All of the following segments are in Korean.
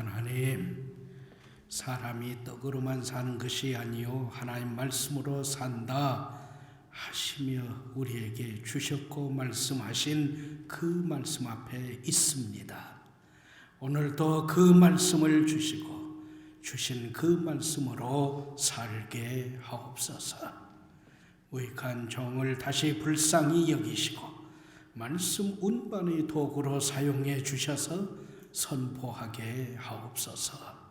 하나님, 사람이 떡으로만 사는 것이 아니요 하나님 말씀으로 산다 하시며 우리에게 주셨고 말씀하신 그 말씀 앞에 있습니다. 오늘도 그 말씀을 주시고 주신 그 말씀으로 살게 하옵소서. 무익한 종을 다시 불쌍히 여기시고 말씀 운반의 도구로 사용해 주셔서 선포하게 하옵소서.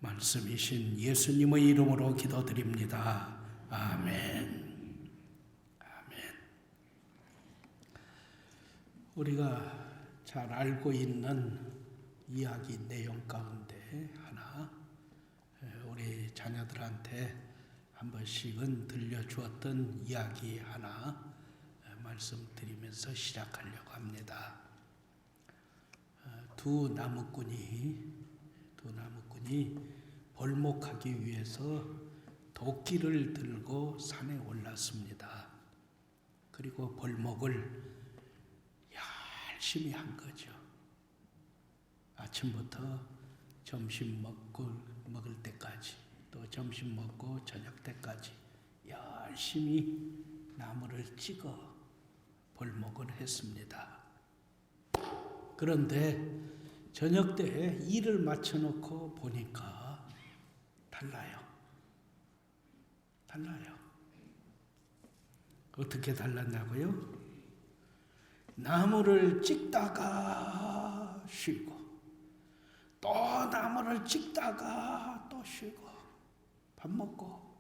말씀이신 예수님의 이름으로 기도드립니다. 아멘. 아멘. 우리가 잘 알고 있는 이야기 내용 가운데 하나, 우리 자녀들한테 한 번씩은 들려주었던 이야기 하나 말씀드리면서 시작하려고 합니다. 두 나무꾼이 벌목하기 위해서 도끼를 들고 산에 올랐습니다. 그리고 벌목을 열심히 한 거죠. 아침부터 점심 먹을 때까지, 또 점심 먹고 저녁 때까지 열심히 나무를 찍어 벌목을 했습니다. 그런데 저녁 때 일을 마쳐놓고 보니까 달라요. 어떻게 달랐냐고요? 나무를 찍다가 쉬고, 또 나무를 찍다가 또 쉬고, 밥 먹고,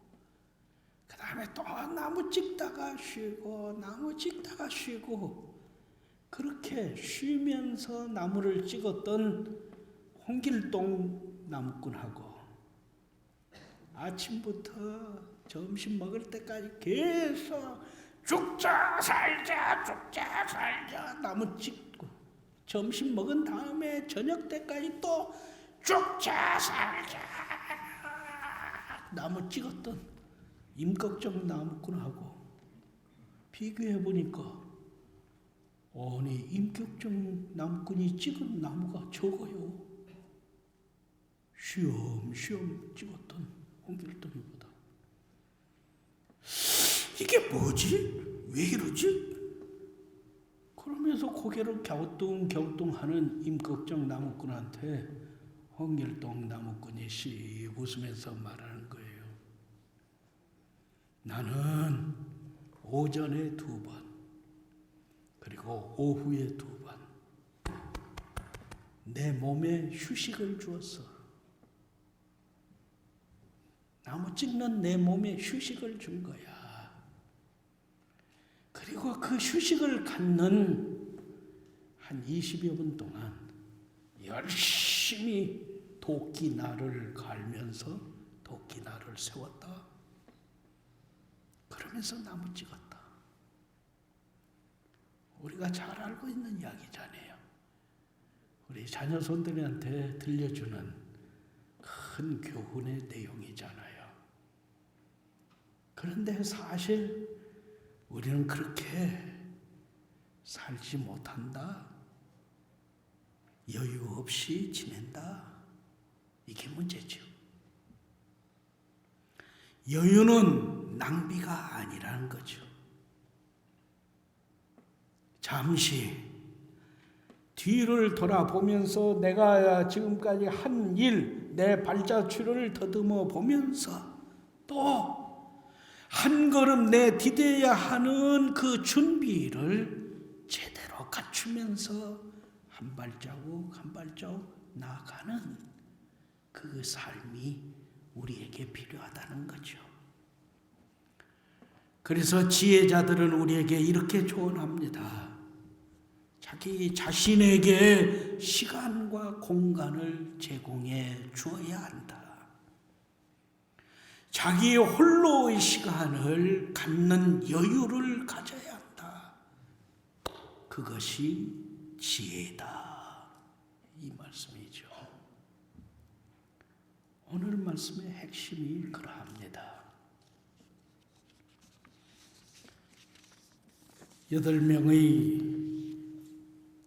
그 다음에 또 나무 찍다가 쉬고, 나무 찍다가 쉬고, 그렇게 쉬면서 나무를 찍었던 홍길동 나무꾼하고 아침부터 점심 먹을 때까지 계속 죽자 살자 나무 찍고, 점심 먹은 다음에 저녁 때까지 또 죽자 살자 나무 찍었던 임꺽정 나무꾼하고 비교해 보니까, 아니 임꺽정 나무꾼이 찍은 나무가 적어요. 쉬엄쉬엄 찍었던 홍길동이보다. 이게 뭐지? 왜 이러지? 그러면서 고개를 갸우뚱하는 임꺽정 나무꾼한테 홍길동 나무꾼이 씩 웃으면서 말하는 거예요. 나는 오전에 2번, 그리고 오후에 2번 내 몸에 휴식을 주었어. 나무 찍는 내 몸에 휴식을 준 거야. 그리고 그 휴식을 갖는 한 20여 분 동안 열심히 도끼날을 갈면서 도끼날을 세웠다. 그러면서 나무 찍었다. 우리가 잘 알고 있는 이야기잖아요. 우리 자녀 손들한테 들려주는 큰 교훈의 내용이잖아요. 그런데 사실 우리는 그렇게 살지 못한다. 여유 없이 지낸다. 이게 문제죠. 여유는 낭비가 아니라는 거죠. 잠시 뒤를 돌아보면서 내가 지금까지 한 일, 내 발자취를 더듬어 보면서 또 한 걸음 내 디뎌야 하는 그 준비를 제대로 갖추면서 한 발자국 한 발자국 나아가는 그 삶이 우리에게 필요하다는 거죠. 그래서 지혜자들은 우리에게 이렇게 조언합니다. 자기 자신에게 시간과 공간을 제공해 주어야 한다. 자기 홀로의 시간을 갖는 여유를 가져야 한다. 그것이 지혜다. 이 말씀이죠. 오늘 말씀의 핵심이 그러합니다. 8명의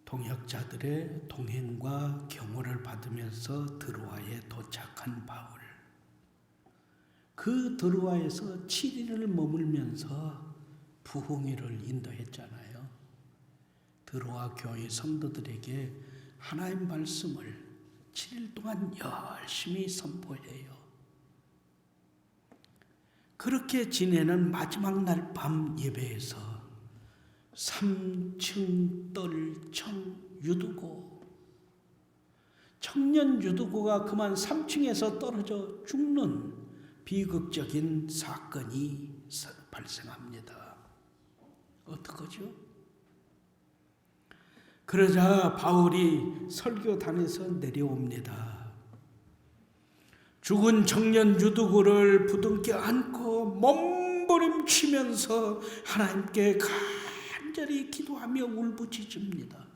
동역자들의 동행과 경호를 받으면서 통해서 드로아에 도착한 바울. 그 드로아에서 7일을 머물면서 부흥회를 인도했잖아요. 드로아 교회 성도들에게 하나님 말씀을 7일 동안 열심히 선포해요. 그렇게 지내는 마지막 날 밤 예배에서 3층 떨청 유두고, 청년 유두고가 그만 3층에서 떨어져 죽는 비극적인 사건이 발생합니다. 어떡하죠? 그러자 바울이 설교단에서 내려옵니다. 죽은 청년 유두고를 부둥켜 안고 몸부림치면서 하나님께 간절히 기도하며 울부짖습니다.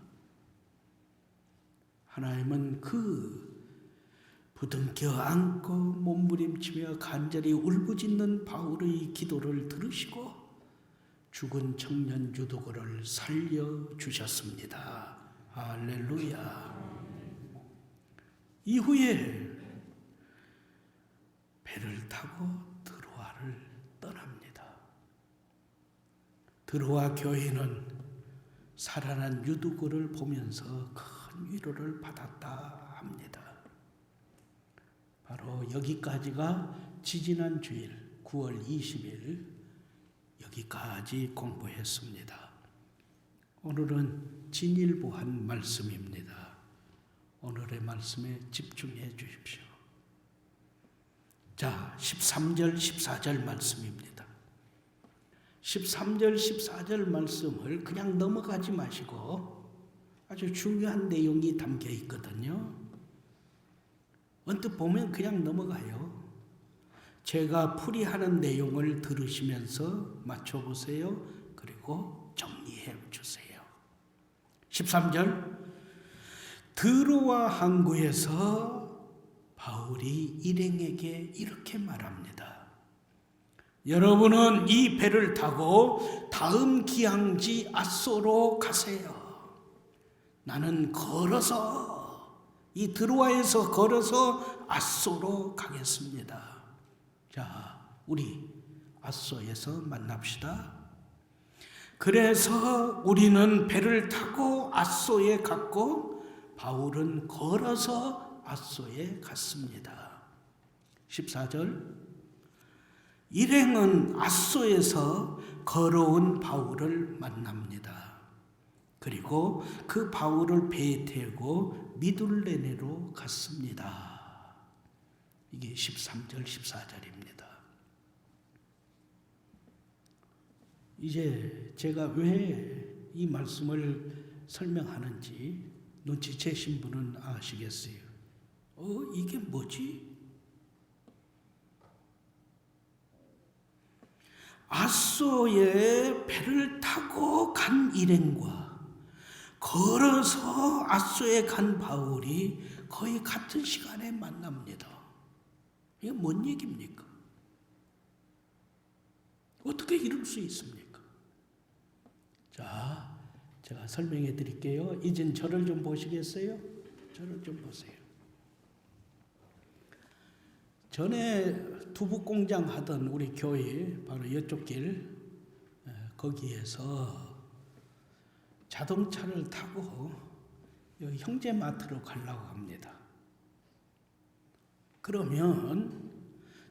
하나님은 그 부둥켜 안고 몸부림치며 간절히 울부짖는 바울의 기도를 들으시고 죽은 청년 유두고를 살려주셨습니다. 할렐루야. 이후에 배를 타고 드로아를 떠납니다. 드로아 교회는 살아난 유두고를 보면서 큰 위로를 받았다 합니다. 바로 여기까지가 지지난 주일 9월 20일 여기까지 공부했습니다. 오늘은 진일보한 말씀입니다. 오늘의 말씀에 집중해 주십시오. 자, 13절 14절 말씀입니다. 13절 14절 말씀을 그냥 넘어가지 마시고 아주 중요한 내용이 담겨 있거든요. 언뜻 보면 그냥 넘어가요. 제가 풀이하는 내용을 들으시면서 맞춰보세요. 그리고 정리해 주세요. 13절, 드로아 항구에서 바울이 일행에게 이렇게 말합니다. 여러분은 이 배를 타고 다음 기항지 앗소로 가세요. 나는 걸어서 이 드로아에서 걸어서 앗소로 가겠습니다. 자, 우리 앗소에서 만납시다. 그래서 우리는 배를 타고 앗소에 갔고 바울은 걸어서 앗소에 갔습니다. 14절, 일행은 앗소에서 걸어온 바울을 만납니다. 그리고 그 바울을 배에 태우고 미둘레네로 갔습니다. 이게 13절 14절입니다. 이제 제가 왜 이 말씀을 설명하는지 눈치채신 분은 아시겠어요? 이게 뭐지? 앗소에 배를 타고 간 일행과 걸어서 앗소에 간 바울이 거의 같은 시간에 만납니다. 이게 뭔 얘기입니까? 어떻게 이럴 수 있습니까? 자, 제가 설명해 드릴게요. 이젠 저를 좀 보시겠어요? 저를 좀 보세요. 전에 두부공장 하던 우리 교회 바로 이쪽 길 거기에서 자동차를 타고 여기 형제마트로 가려고 합니다. 그러면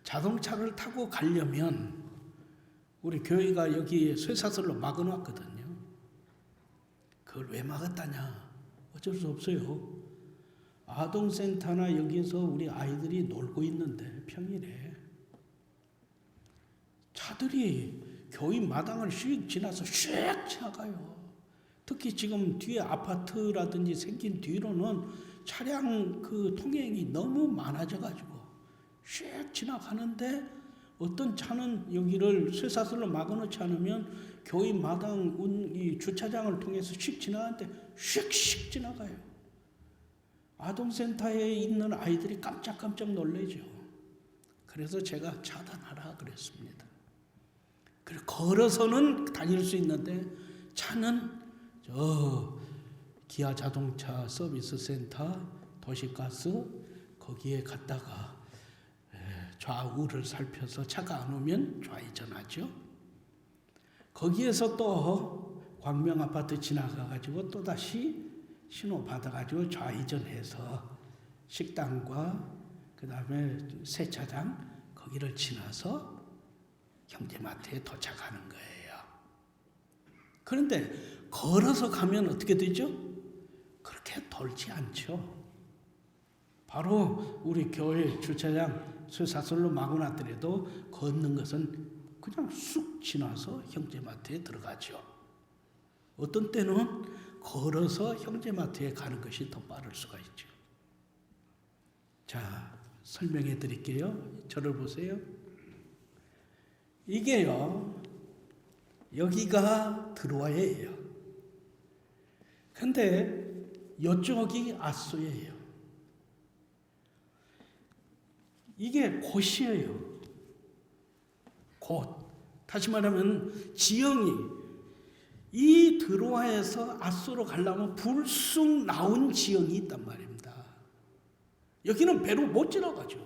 자동차를 타고 가려면 우리 교회가 여기 쇠사슬로 막아놨거든요. 그걸 왜 막았다냐? 어쩔 수 없어요. 아동센터나 여기서 우리 아이들이 놀고 있는데 평일에 차들이 교회 마당을 휙 지나서 휙 지나가요. 특히 지금 뒤에 아파트라든지 생긴 뒤로는 차량 그 통행이 너무 많아져가지고 휙 지나가는데 어떤 차는 여기를 쇠사슬로 막아놓지 않으면 교회 마당 이 주차장을 통해서 휙 지나가는데 휙 지나가요. 아동센터에 있는 아이들이 깜짝깜짝 놀라죠. 그래서 제가 차단하라 그랬습니다. 그리고 걸어서는 다닐 수 있는데 차는 저 기아 자동차 서비스 센터 도시가스 거기에 갔다가 좌우를 살펴서 차가 안 오면 좌회전하죠. 거기에서 또 광명아파트 지나가가지고 또다시 신호 받아가지고 좌회전해서 식당과 그 다음에 세차장 거기를 지나서 형제마트에 도착하는 거예요. 그런데 걸어서 가면 어떻게 되죠? 그렇게 돌지 않죠. 바로 우리 교회 주차장 쇠사슬로 막아놨더라도 걷는 것은 그냥 쑥 지나서 형제마트에 들어가죠. 어떤 때는 걸어서 형제마트에 가는 것이 더 빠를 수가 있죠. 자, 설명해 드릴게요. 저를 보세요. 이게요, 여기가 드로아예요. 근데 이쪽이 아소예요. 이게 곳이에요. 곳. 다시 말하면 지형이 이 드로아에서 아소로 가려면 불쑥 나온 지형이 있단 말입니다. 여기는 배로 못 지나가죠.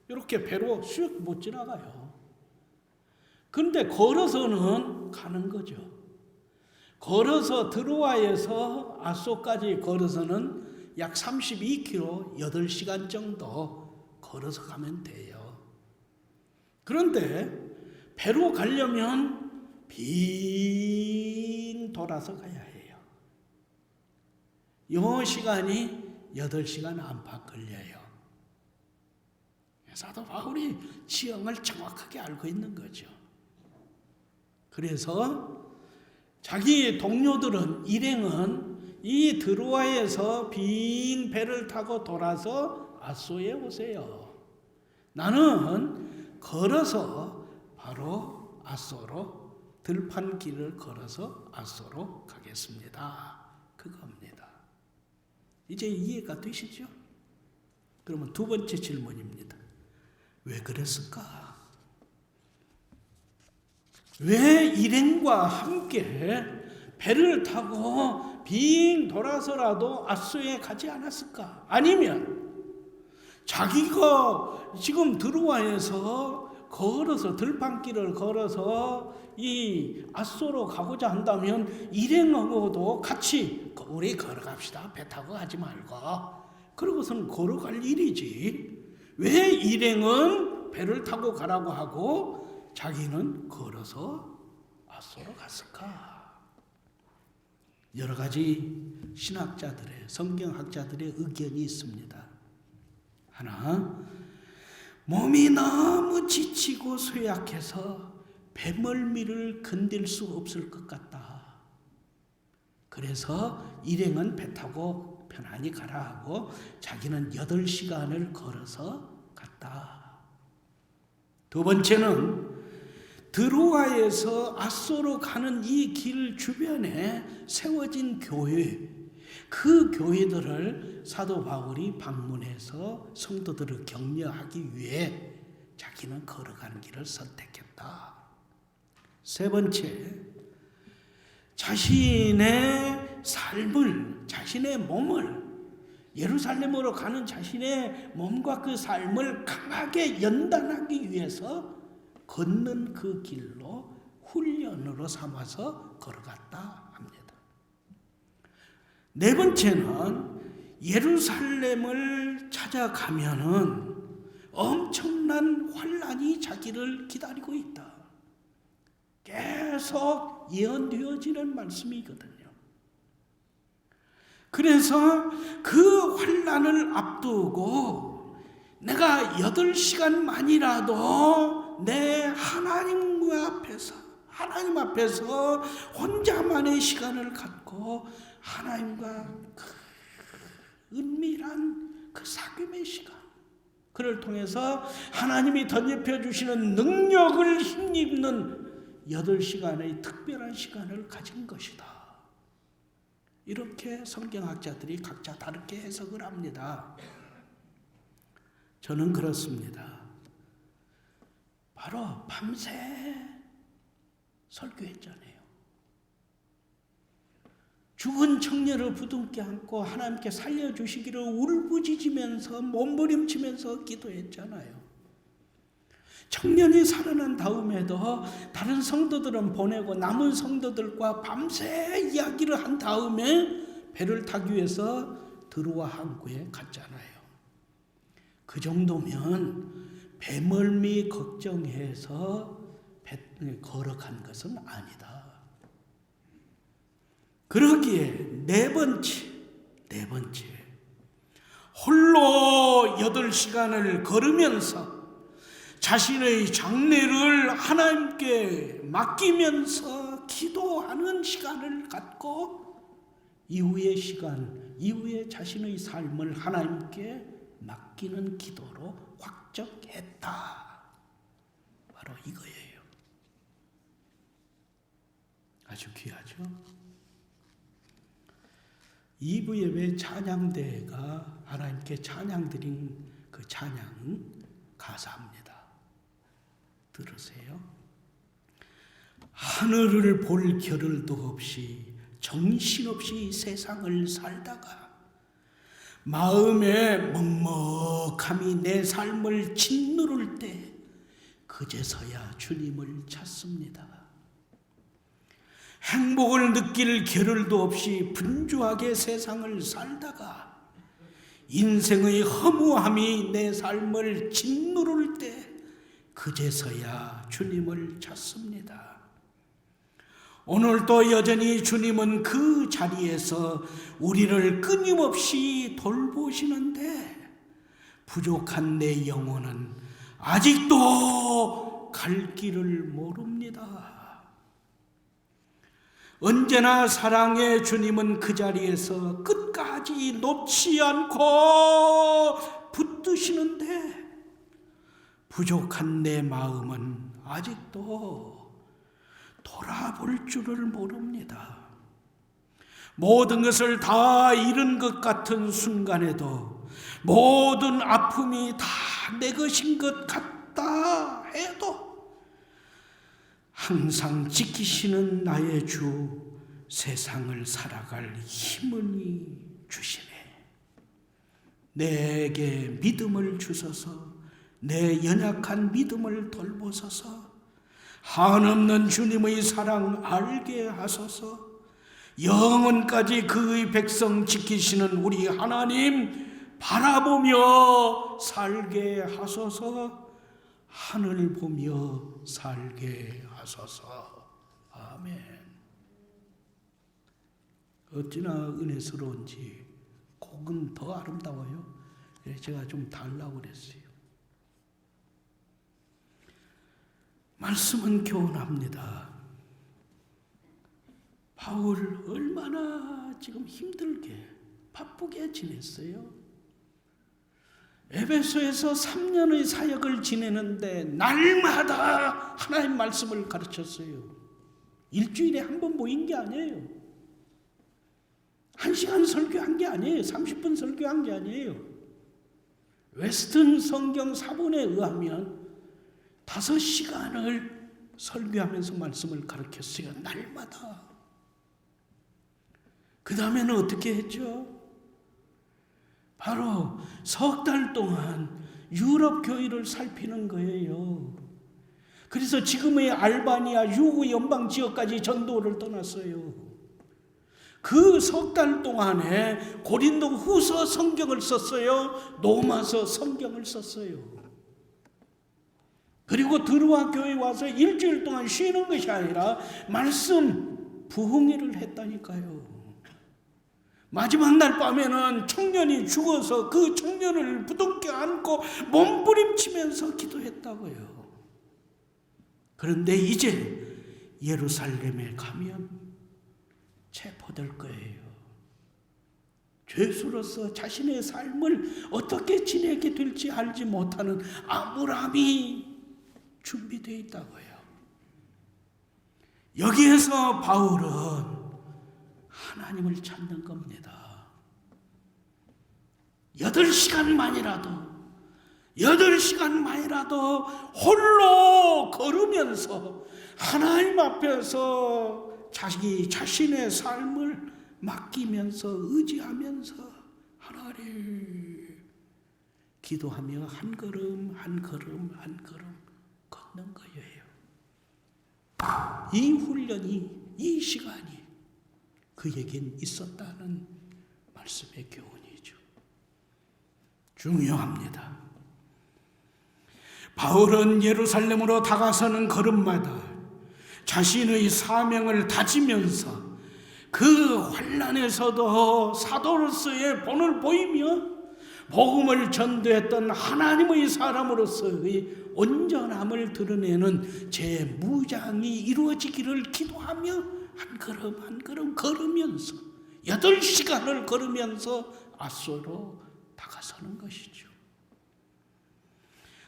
이렇게 배로 쑥 못 지나가요. 그런데 걸어서는 가는 거죠. 걸어서 드로아에서 아소까지 걸어서는 약 32km, 8시간 정도 걸어서 가면 돼요. 그런데 배로 가려면 빙 돌아서 가야 해요. 이 시간이 8시간 안팎 걸려요. 사도 바울이 지형을 정확하게 알고 있는 거죠. 그래서 자기 동료들은, 일행은 이 드로아에서 빈 배를 타고 돌아서 아소에 오세요. 나는 걸어서 바로 아소로, 들판길을 걸어서 아소로 가겠습니다. 그겁니다. 이제 이해가 되시죠? 그러면 두 번째 질문입니다. 왜 그랬을까? 왜 일행과 함께 배를 타고 빙 돌아서라도 아소에 가지 않았을까? 아니면 자기가 지금 드로아에서 걸어서 들판길을 걸어서 이 아소로 가고자 한다면 일행하고도 같이 우리 걸어갑시다. 배 타고 가지 말고. 그러고서는 걸어갈 일이지. 왜 일행은 배를 타고 가라고 하고 자기는 걸어서 아소로 갔을까? 여러 가지 신학자들의, 성경학자들의 의견이 있습니다. 하나, 몸이 너무 지치고 쇠약해서 배멀미를 견딜 수 없을 것 같다. 그래서 일행은 배 타고 편안히 가라 하고 자기는 8시간을 걸어서 갔다. 두 번째는 드로아에서 아소로 가는 이 길 주변에 세워진 교회, 그 교회들을 사도 바울이 방문해서 성도들을 격려하기 위해 자기는 걸어가는 길을 선택했다. 세 번째, 자신의 삶을, 자신의 몸을, 예루살렘으로 가는 자신의 몸과 그 삶을 강하게 연단하기 위해서 걷는 그 길로 훈련으로 삼아서 걸어갔다 합니다. 네 번째는 예루살렘을 찾아가면은 엄청난 환란이 자기를 기다리고 있다. 계속 예언되어지는 말씀이거든요. 그래서 그 환란을 앞두고 내가 8시간만이라도 내 하나님 앞에서 혼자만의 시간을 갖고 하나님과 그 은밀한 그 사귐의 시간, 그를 통해서 하나님이 덧입혀 주시는 능력을 힘입는 8시간의 특별한 시간을 가진 것이다. 이렇게 성경학자들이 각자 다르게 해석을 합니다. 저는 그렇습니다. 바로 밤새 설교했잖아요. 죽은 청년을 부둥켜 안고 하나님께 살려주시기를 울부짖으면서 몸부림치면서 기도했잖아요. 청년이 살아난 다음에도 다른 성도들은 보내고 남은 성도들과 밤새 이야기를 한 다음에 배를 타기 위해서 드로아 항구에 갔잖아요. 그 정도면 배멀미 걱정해서 걸어간 것은 아니다. 그러기에 네 번째 홀로 8시간을 걸으면서 자신의 장래를 하나님께 맡기면서 기도하는 시간을 갖고 이후에 자신의 삶을 하나님께 맡기는 기도로 확정했다. 바로 이거예요. 아주 귀하죠? 2부 예배 찬양대가 하나님께 찬양드린 그 찬양 가사입니다. 들으세요. 하늘을 볼 겨를도 없이 정신없이 세상을 살다가 마음에 먹먹함이 내 삶을 짓누를 때 그제서야 주님을 찾습니다. 행복을 느낄 겨를도 없이 분주하게 세상을 살다가 인생의 허무함이 내 삶을 짓누를 때 그제서야 주님을 찾습니다. 오늘도 여전히 주님은 그 자리에서 우리를 끊임없이 돌보시는데 부족한 내 영혼은 아직도 갈 길을 모릅니다. 언제나 사랑의 주님은 그 자리에서 끝까지 놓지 않고 붙드시는데 부족한 내 마음은 아직도 돌아볼 줄을 모릅니다. 모든 것을 다 잃은 것 같은 순간에도 모든 아픔이 다 내 것인 것 같다 해도 항상 지키시는 나의 주 세상을 살아갈 힘을 주시네. 내게 믿음을 주소서. 내 연약한 믿음을 돌보소서. 한없는 주님의 사랑 알게 하소서. 영원까지 그의 백성 지키시는 우리 하나님 바라보며 살게 하소서. 하늘 보며 살게 하소서. 아멘. 어찌나 은혜스러운지 곡은 더 아름다워요. 제가 좀 달라고 그랬어요. 말씀은 교훈합니다. 바울 얼마나 지금 힘들게 바쁘게 지냈어요. 에베소에서 3년의 사역을 지내는데 날마다 하나님 말씀을 가르쳤어요. 일주일에 한 번 모인 게 아니에요. 1시간 설교한 게 아니에요. 30분 설교한 게 아니에요. 웨스턴 성경 사본에 의하면 5시간을 설교하면서 말씀을 가르쳤어요. 날마다. 그 다음에는 어떻게 했죠? 바로 3달 동안 유럽 교회를 살피는 거예요. 그래서 지금의 알바니아 유구 연방 지역까지 전도를 떠났어요. 그 3달 동안에 고린도 후서 성경을 썼어요. 로마서 성경을 썼어요. 그리고 드로아 교회에 와서 일주일 동안 쉬는 것이 아니라 말씀 부흥회를 했다니까요. 마지막 날 밤에는 청년이 죽어서 그 청년을 부둥켜 안고 몸부림치면서 기도했다고요. 그런데 이제 예루살렘에 가면 체포될 거예요. 죄수로서 자신의 삶을 어떻게 지내게 될지 알지 못하는 암울함이 준비되어 있다고요. 여기에서 바울은 하나님을 찾는 겁니다. 8시간만이라도 홀로 걸으면서 하나님 앞에서 자신의 삶을 맡기면서 의지하면서 하나님 기도하며 한 걸음 한 걸음 한 걸음 걷는 거예요. 이 훈련이, 이 시간이 그에겐 있었다는 말씀의 교훈이죠. 중요합니다. 바울은 예루살렘으로 다가서는 걸음마다 자신의 사명을 다지면서 그 환난에서도 사도로서의 본을 보이며 복음을 전도했던 하나님의 사람으로서의 온전함을 드러내는 제 무장이 이루어지기를 기도하며 한 걸음 한 걸음 걸으면서 8시간을 걸으면서 앗소로 다가서는 것이죠.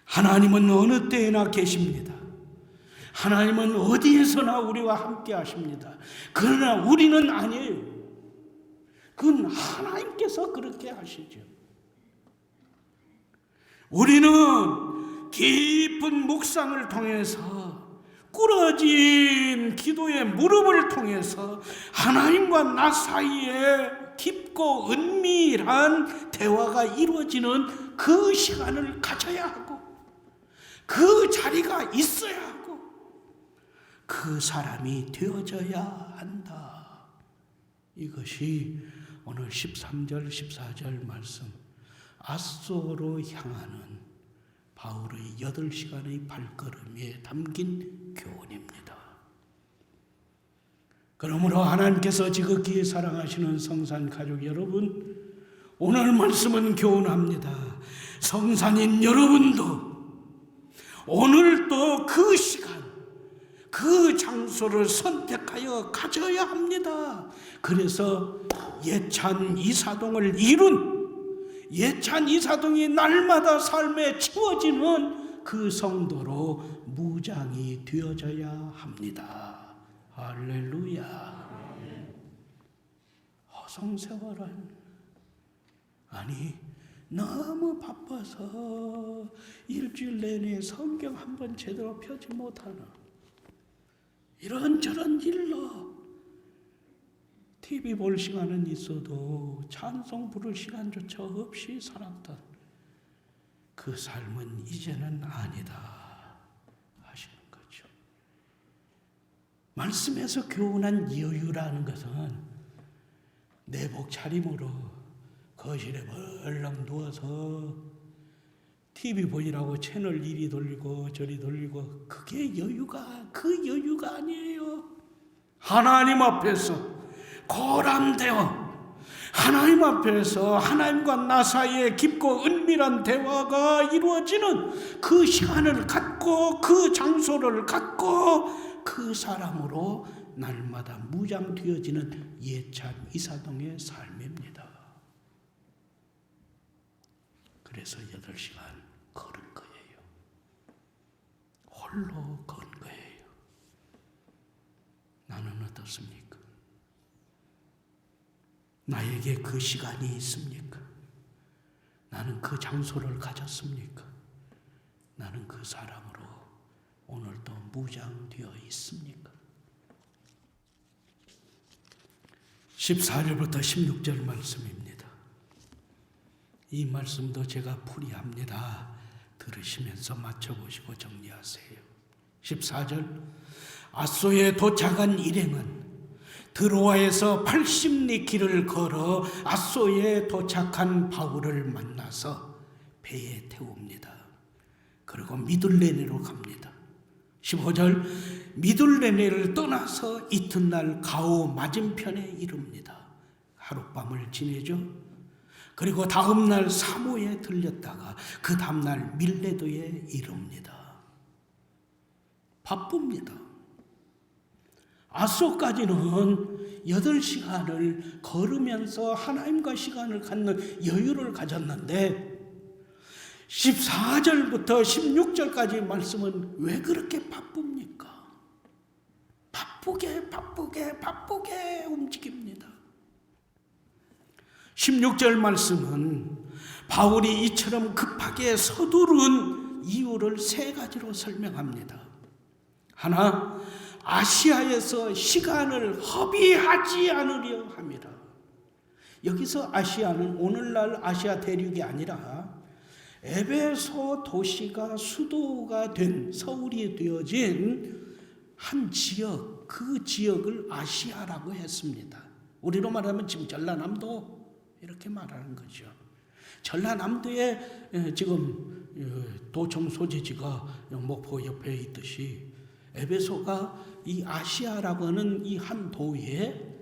하나님은 어느 때에나 계십니다. 하나님은 어디에서나 우리와 함께 하십니다. 그러나 우리는 아니에요. 그건 하나님께서 그렇게 하시죠. 우리는 깊은 묵상을 통해서 꾸러진 기도의 무릎을 통해서 하나님과 나 사이에 깊고 은밀한 대화가 이루어지는 그 시간을 가져야 하고 그 자리가 있어야 하고 그 사람이 되어져야 한다. 이것이 오늘 13절 14절 말씀 앗소로 향하는 바울의 8시간의 발걸음에 담긴 교훈입니다. 그러므로 하나님께서 지극히 사랑하시는 성산 가족 여러분, 오늘 말씀은 교훈합니다. 성산인 여러분도 오늘도 그 시간, 그 장소를 선택하여 가져야 합니다. 그래서 예찬 이사동을 이룬 예찬 이사동이 날마다 삶에 채워지는 그 성도로 무장이 되어져야 합니다. 할렐루야. 허송세월은 아니 너무 바빠서 일주일 내내 성경 한 번 제대로 펴지 못하는 이런저런 일로 TV 볼 시간은 있어도 찬송 부를 시간조차 없이 살았던 그 삶은 이제는 아니다 하시는 거죠. 말씀에서 교훈한 여유라는 것은 내복 차림으로 거실에 벌렁 누워서 TV 보이라고 채널 이리 돌리고 저리 돌리고 그게 그 여유가 아니에요. 하나님 앞에서 고람되어 하나님 앞에서 하나님과 나 사이에 깊고 은밀한 대화가 이루어지는 그 시간을 갖고 그 장소를 갖고 그 사람으로 날마다 무장되어지는 예찬 이사동의 삶입니다. 그래서 8시간 걸은 거예요. 홀로 건 거예요. 나는 어떻습니까? 나에게 그 시간이 있습니까? 나는 그 장소를 가졌습니까? 나는 그 사람으로 오늘도 무장되어 있습니까? 14절부터 16절 말씀입니다. 이 말씀도 제가 풀이합니다. 들으시면서 맞춰보시고 정리하세요. 14절 앗소에 도착한 일행은 드로아에서 80리 길을 걸어 앗소에 도착한 바울을 만나서 배에 태웁니다. 그리고 미둘레네로 갑니다. 15절 미둘레네를 떠나서 이튿날 가오 맞은편에 이릅니다. 하룻밤을 지내죠. 그리고 다음날 사모에 들렸다가 그 다음날 밀레도에 이릅니다. 바쁩니다. 앗소까지는 8시간을 걸으면서 하나님과 시간을 갖는 여유를 가졌는데 14절부터 16절까지 말씀은 왜 그렇게 바쁩니까? 바쁘게 움직입니다. 16절 말씀은 바울이 이처럼 급하게 서두른 이유를 3가지로 설명합니다. 하나, 아시아에서 시간을 허비하지 않으려 합니다. 여기서 아시아는 오늘날 아시아 대륙이 아니라 에베소 도시가 수도가 된, 서울이 되어진 한 지역, 그 지역을 아시아라고 했습니다. 우리로 말하면 지금 전라남도 이렇게 말하는 거죠. 전라남도에 지금 도청 소재지가 목포 옆에 있듯이 에베소가 이 아시아라고 하는 이 한 도의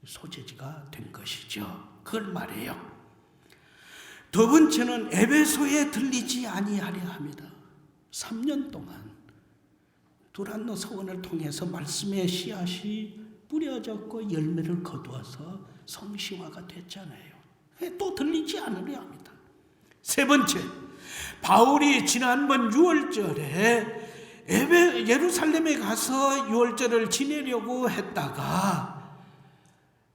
소재지가 된 것이죠. 그걸 말해요. 두 번째는 에베소에 들리지 아니하려 합니다. 3년 동안 두란노 서원을 통해서 말씀의 씨앗이 뿌려졌고 열매를 거두어서 성시화가 됐잖아요. 또 들리지 않으려 합니다. 세 번째, 바울이 지난번 6월절에 예루살렘에 가서 6월절을 지내려고 했다가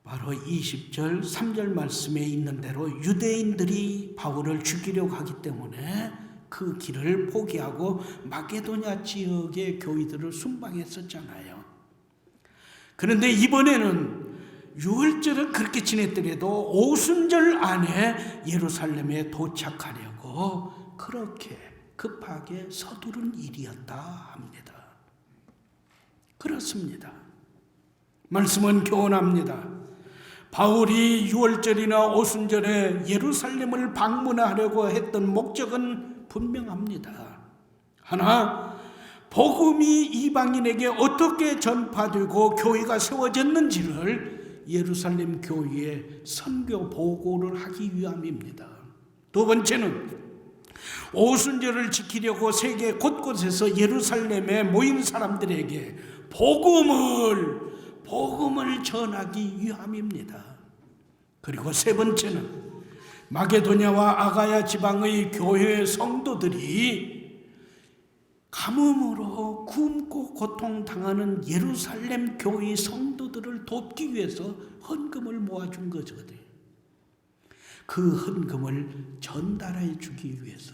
바로 20절, 3절 말씀에 있는 대로 유대인들이 바울을 죽이려고 하기 때문에 그 길을 포기하고 마게도냐 지역의 교회들을 순방했었잖아요. 그런데 이번에는 6월절은 그렇게 지냈더라도 오순절 안에 예루살렘에 도착하려고 그렇게 급하게 서두른 일이었다 합니다. 그렇습니다. 말씀은 교훈합니다. 바울이 6월절이나 오순절에 예루살렘을 방문하려고 했던 목적은 분명합니다. 하나, 복음이 이방인에게 어떻게 전파되고 교회가 세워졌는지를 예루살렘 교회에 선교 보고를 하기 위함입니다. 두 번째는 오순절을 지키려고 세계 곳곳에서 예루살렘에 모인 사람들에게 복음을 전하기 위함입니다. 그리고 세 번째는 마게도냐와 아가야 지방의 교회 성도들이 가뭄으로 굶고 고통당하는 예루살렘 교회 성도들을 돕기 위해서 헌금을 모아준 거거든요. 그 헌금을 전달해 주기 위해서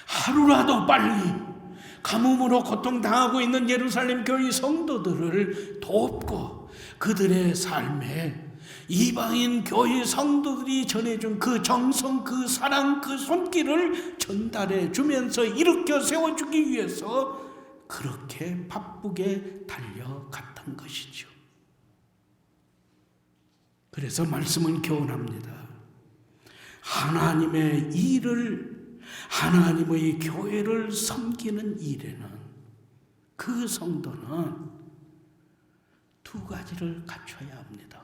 하루라도 빨리 가뭄으로 고통당하고 있는 예루살렘 교회 성도들을 돕고 그들의 삶에 이방인 교회 성도들이 전해준 그 정성, 그 사랑, 그 손길을 전달해 주면서 일으켜 세워주기 위해서 그렇게 바쁘게 달려갔던 것이죠. 그래서 말씀은 교훈합니다. 하나님의 일을, 하나님의 교회를 섬기는 일에는 그 성도는 두 가지를 갖춰야 합니다.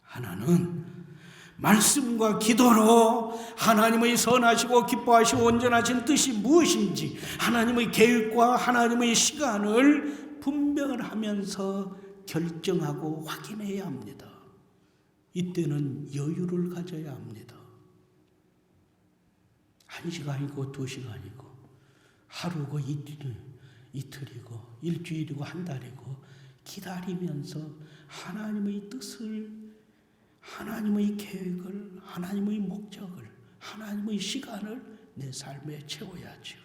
하나는 말씀과 기도로 하나님의 선하시고 기뻐하시고 온전하신 뜻이 무엇인지 하나님의 계획과 하나님의 시간을 분별하면서 결정하고 확인해야 합니다. 이때는 여유를 가져야 합니다. 1시간이고 2시간이고 하루고 이틀이고 일주일이고 한 달이고 기다리면서 하나님의 뜻을, 하나님의 계획을, 하나님의 목적을, 하나님의 시간을 내 삶에 채워야죠.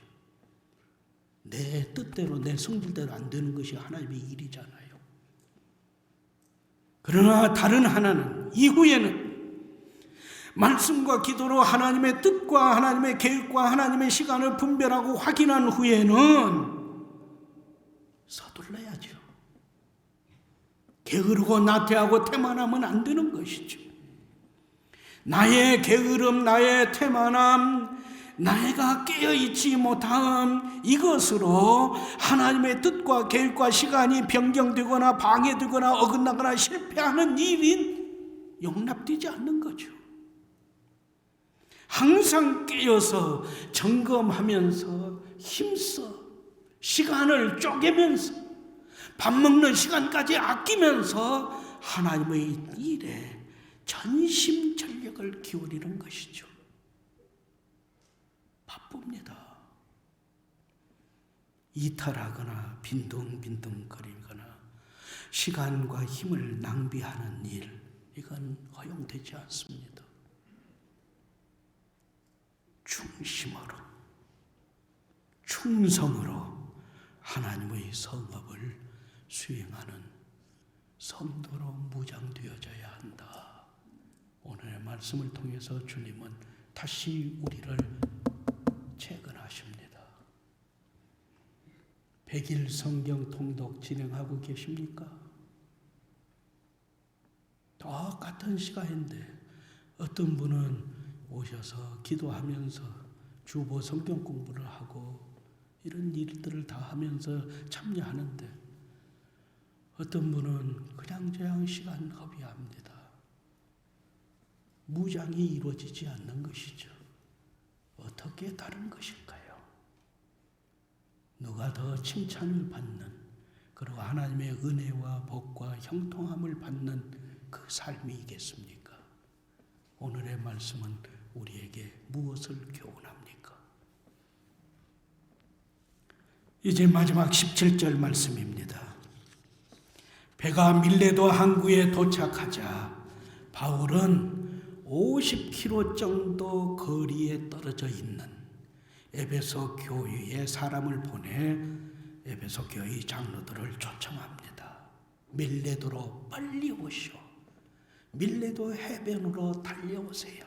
내 뜻대로 내 성질대로 안 되는 것이 하나님의 일이잖아요. 그러나 다른 하나는 이후에는 말씀과 기도로 하나님의 뜻과 하나님의 계획과 하나님의 시간을 분별하고 확인한 후에는 서둘러야죠. 게으르고 나태하고 태만하면 안 되는 것이죠. 나의 게으름, 나의 태만함, 내가 깨어있지 못함, 이것으로 하나님의 뜻과 계획과 시간이 변경되거나 방해되거나 어긋나거나 실패하는 일이 용납되지 않는 거죠. 항상 깨어서 점검하면서 힘써 시간을 쪼개면서 밥 먹는 시간까지 아끼면서 하나님의 일에 전심전력을 기울이는 것이죠. 바쁩니다. 이탈하거나 빈둥빈둥거리거나 시간과 힘을 낭비하는 일, 이건 허용되지 않습니다. 중심으로, 충성으로 하나님의 성업을 수행하는 선도로 무장되어져야 한다. 오늘의 말씀을 통해서 주님은 다시 우리를 채근하십니다. 100일 성경 통독 진행하고 계십니까? 똑같은 시간인데 어떤 분은 오셔서 기도하면서 주보 성경 공부를 하고 이런 일들을 다 하면서 참여하는데 어떤 분은 그냥 시간 허비합니다. 무장이 이루어지지 않는 것이죠. 어떻게 다른 것일까요? 누가 더 칭찬을 받는, 그리고 하나님의 은혜와 복과 형통함을 받는 그 삶이겠습니까? 오늘의 말씀은 우리에게 무엇을 교훈합니까? 이제 마지막 17절 말씀입니다. 배가 밀레도 항구에 도착하자 바울은 50km 정도 거리에 떨어져 있는 에베소 교회에 사람을 보내 에베소 교회 장로들을 초청합니다. 밀레도로 빨리 오시오. 밀레도 해변으로 달려오세요.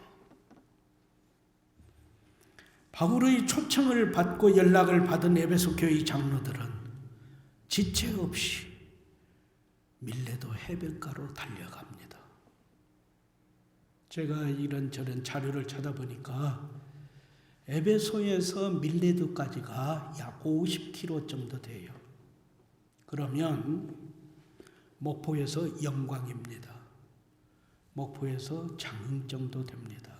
바울의 초청을 받고 연락을 받은 에베소 교회 장로들은 지체 없이 밀레도 해변가로 달려갑니다. 제가 이런저런 자료를 찾아보니까 에베소에서 밀레도까지가 약 50km 정도 돼요. 그러면 목포에서 영광입니다. 목포에서 장흥 정도 됩니다.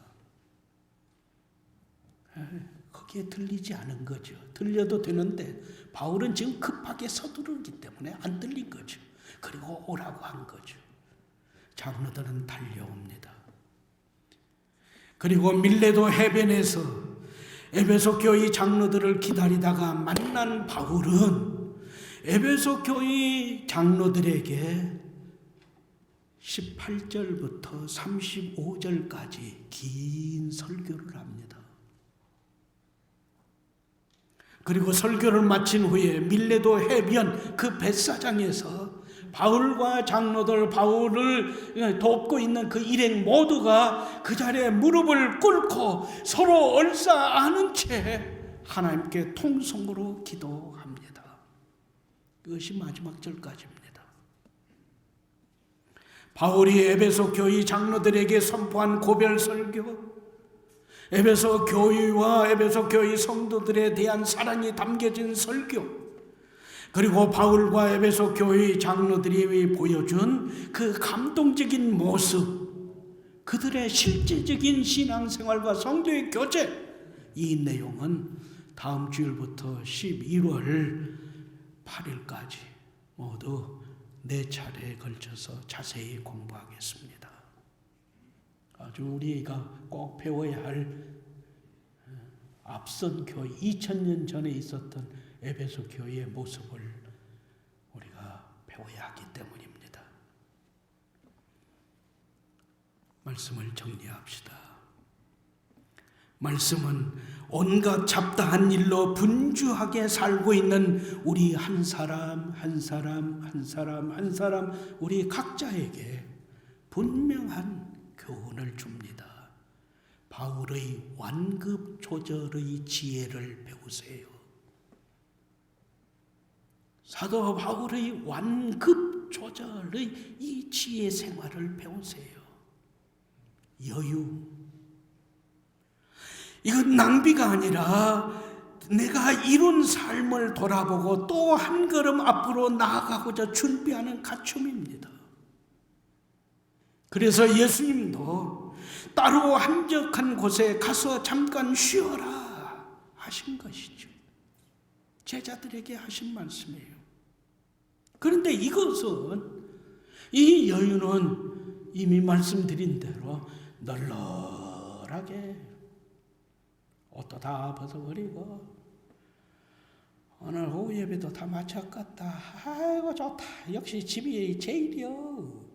거기에 들리지 않은 거죠. 들려도 되는데 바울은 지금 급하게 서두르기 때문에 안 들린 거죠. 그리고 오라고 한 거죠. 장로들은 달려옵니다. 그리고 밀레도 해변에서 에베소 교회 장로들을 기다리다가 만난 바울은 에베소 교회 장로들에게 18절부터 35절까지 긴 설교를 합니다. 그리고 설교를 마친 후에 밀레도 해변 그 벳사장에서 바울과 장로들, 바울을 돕고 있는 그 일행 모두가 그 자리에 무릎을 꿇고 서로 얼싸 안은 채 하나님께 통성으로 기도합니다. 그것이 마지막 절까지입니다. 바울이 에베소 교회 장로들에게 선포한 고별 설교, 에베소 교회와 에베소 교회 성도들에 대한 사랑이 담겨진 설교, 그리고 바울과 에베소 교회 장로들이 보여준 그 감동적인 모습, 그들의 실제적인 신앙생활과 성도의 교제, 이 내용은 다음 주일부터 11월 8일까지 모두 4차례에 걸쳐서 자세히 공부하겠습니다. 아주 우리가 꼭 배워야 할 앞선 교회, 2000년 전에 있었던 에베소 교회의 모습을 우리가 배워야 하기 때문입니다. 말씀을 정리합시다. 말씀은 온갖 잡다한 일로 분주하게 살고 있는 우리 한 사람 우리 각자에게 분명한 교훈을 줍니다. 바울의 완급 조절의 지혜를 배우세요. 사도 바울의 완급 조절의 이 지혜 생활을 배우세요. 여유. 이건 낭비가 아니라 내가 이룬 삶을 돌아보고 또 한 걸음 앞으로 나아가고자 준비하는 갖춤입니다. 그래서 예수님도 따로 한적한 곳에 가서 잠깐 쉬어라 하신 것이죠. 제자들에게 하신 말씀이에요. 그런데 이것은, 이 여유는 이미 말씀드린 대로 널널하게 옷도 다 벗어버리고 오늘 오후 예배도 다 마쳤겠다. 아이고 좋다. 역시 집이 제일이요.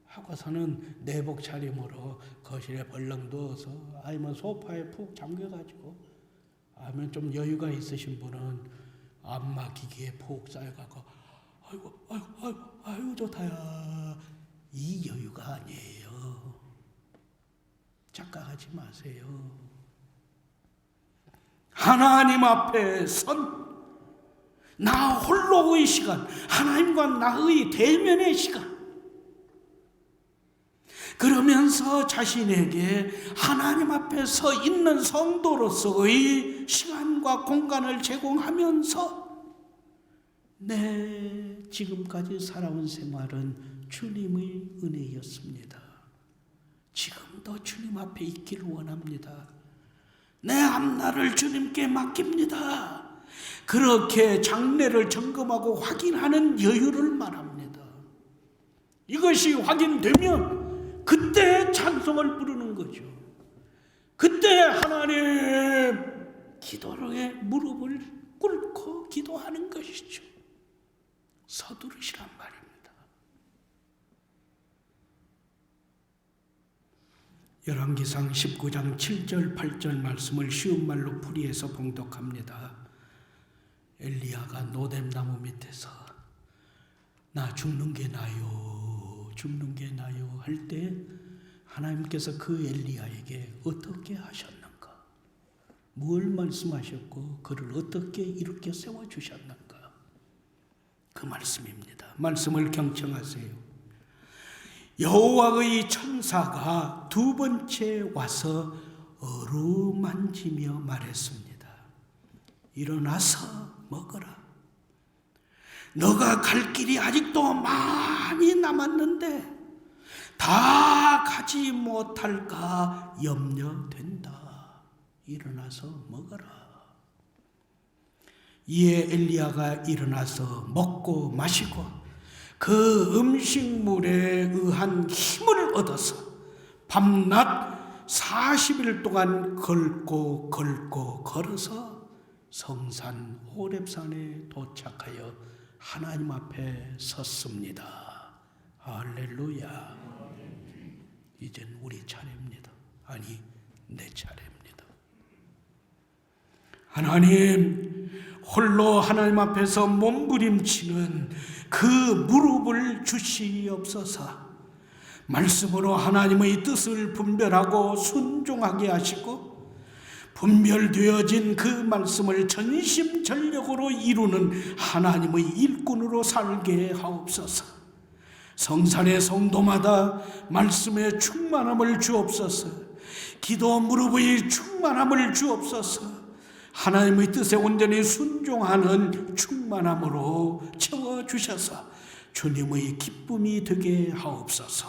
하고서는 내복 차림으로 거실에 벌렁 누워서 아니면 소파에 푹 잠겨가지고 아니면 좀 여유가 있으신 분은 안마 기기에 푹 쌓여가고 아이고 좋다야. 이 여유가 아니에요. 착각하지 마세요. 하나님 앞에 나 홀로의 시간, 하나님과 나의 대면의 시간. 그러면서 자신에게 하나님 앞에 서 있는 성도로서의 시간과 공간을 제공하면서 내 지금까지 살아온 생활은 주님의 은혜였습니다. 지금도 주님 앞에 있기를 원합니다. 내 앞날을 주님께 맡깁니다. 그렇게 장래를 점검하고 확인하는 여유를 말합니다. 이것이 확인되면 그때 찬송을 부르는 거죠. 그때 하나님 기도에 무릎을 꿇고 기도하는 것이죠. 서두르시란 말입니다. 열왕기상 19장 7절 8절 말씀을 쉬운 말로 풀이해서 봉독합니다. 엘리야가 노뎀나무 밑에서 나 죽는 게 나요, 죽는 게 나요 할 때 하나님께서 그 엘리야에게 어떻게 하셨는가, 뭘 말씀하셨고 그를 어떻게 일으켜 세워주셨는가, 그 말씀입니다. 말씀을 경청하세요. 여호와의 천사가 두 번째 와서 어루만지며 말했습니다. 일어나서 먹어라. 너가 갈 길이 아직도 많이 남았는데 다 가지 못할까 염려된다. 일어나서 먹어라. 이에 엘리야가 일어나서 먹고 마시고 그 음식물에 의한 힘을 얻어서 밤낮 40일 동안 걸고 걸어서 성산 호렙산에 도착하여 하나님 앞에 섰습니다. 할렐루야. 이젠 우리 차례입니다. 아니, 내 차례입니다. 하나님, 홀로 하나님 앞에서 몸부림치는 그 무릎을 주시옵소서. 말씀으로 하나님의 뜻을 분별하고 순종하게 하시고 분별되어진 그 말씀을 전심전력으로 이루는 하나님의 일꾼으로 살게 하옵소서. 성산의 성도마다 말씀의 충만함을 주옵소서. 기도 무릎의 충만함을 주옵소서. 하나님의 뜻에 온전히 순종하는 충만함으로 채워주셔서 주님의 기쁨이 되게 하옵소서.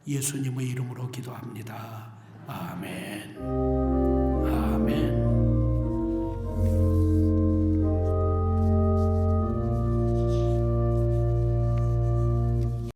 예수님의 이름으로 기도합니다. 아멘.